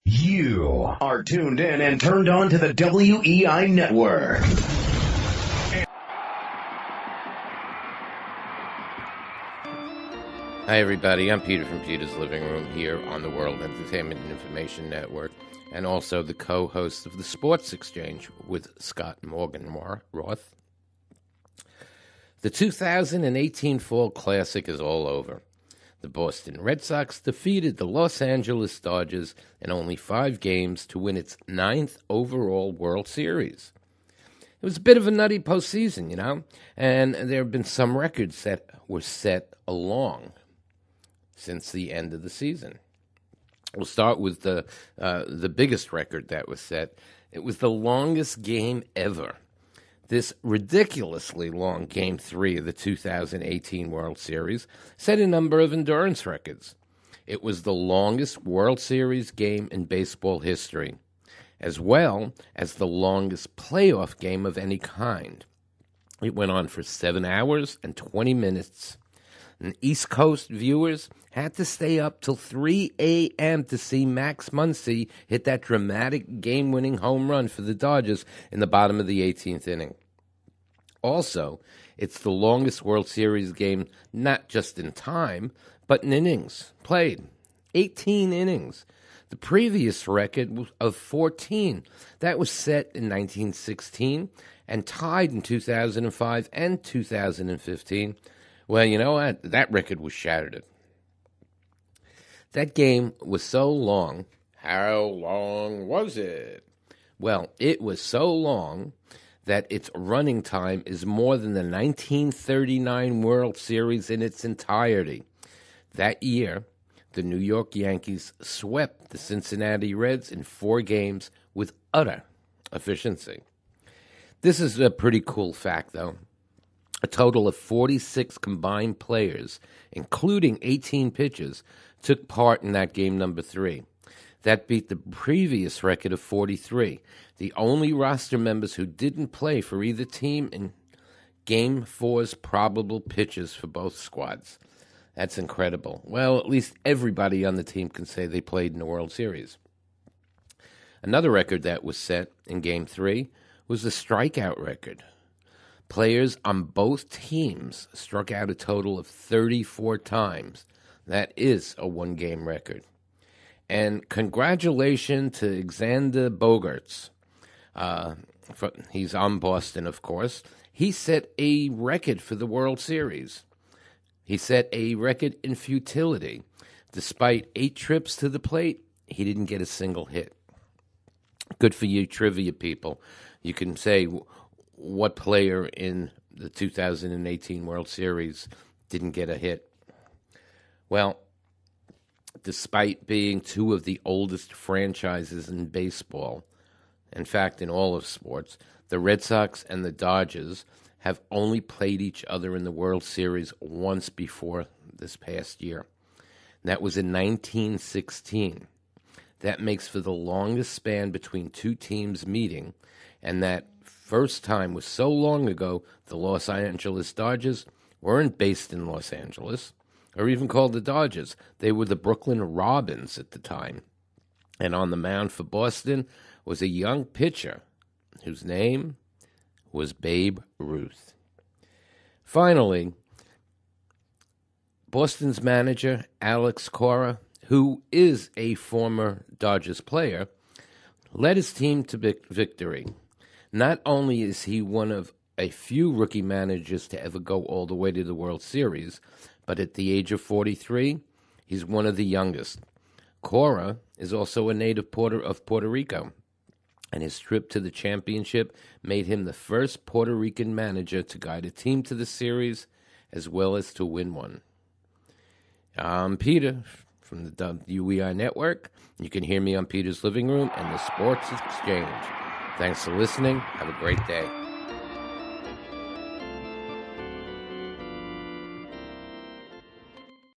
You are tuned in and turned on to the WEI Network. Hi, everybody. I'm Peter from Peter's Living Room here on the World Entertainment and Information Network, and also the co-host of the Sports Exchange with Scott Morgan Roth. The 2018 Fall Classic is all over. The Boston Red Sox defeated the Los Angeles Dodgers in only 5 games to win its 9th overall World Series. It was a bit of a nutty postseason, and there have been some records that were set along since the end of the season. We'll start with the biggest record that was set. It was the longest game ever. This ridiculously long Game 3 of the 2018 World Series set a number of endurance records. It was the longest World Series game in baseball history, as well as the longest playoff game of any kind. It went on for 7 hours and 20 minutes. And East Coast viewers had to stay up till 3 a.m. to see Max Muncy hit that dramatic game-winning home run for the Dodgers in the bottom of the 18th inning. Also, it's the longest World Series game, not just in time, but in innings played. 18 innings. The previous record of 14, that was set in 1916 and tied in 2005 and 2015. Well, you know what? That record was shattered. That game was so long. How long was it? Well, it was so long that its running time is more than the 1939 World Series in its entirety. That year, the New York Yankees swept the Cincinnati Reds in 4 games with utter efficiency. This is a pretty cool fact, though. A total of 46 combined players, including 18 pitchers, took part in that game number 3. That beat the previous record of 43, the only roster members who didn't play for either team in Game 4's probable pitchers for both squads. That's incredible. Well, at least everybody on the team can say they played in the World Series. Another record that was set in Game 3 was the strikeout record. Players on both teams struck out a total of 34 times. That is a one-game record. And congratulations to Xander Bogaerts. He's on Boston, of course. He set a record for the World Series. He set a record in futility. Despite 8 trips to the plate, he didn't get a single hit. Good for you, trivia people. You can say what player in the 2018 World Series didn't get a hit. Well, despite being 2 of the oldest franchises in baseball, in fact, in all of sports, the Red Sox and the Dodgers have only played each other in the World Series once before this past year. And that was in 1916. That makes for the longest span between 2 teams meeting, and that first time was so long ago, the Los Angeles Dodgers weren't based in Los Angeles, or even called the Dodgers. They were the Brooklyn Robins at the time. And on the mound for Boston was a young pitcher whose name was Babe Ruth. Finally, Boston's manager, Alex Cora, who is a former Dodgers player, led his team to victory. Not only is he one of a few rookie managers to ever go all the way to the World Series, but at the age of 43, he's one of the youngest. Cora is also a native of Puerto Rico, and his trip to the championship made him the first Puerto Rican manager to guide a team to the series as well as to win one. I'm Peter from the WEI Network. You can hear me on Peter's Living Room and the Sports Exchange. Thanks for listening. Have a great day.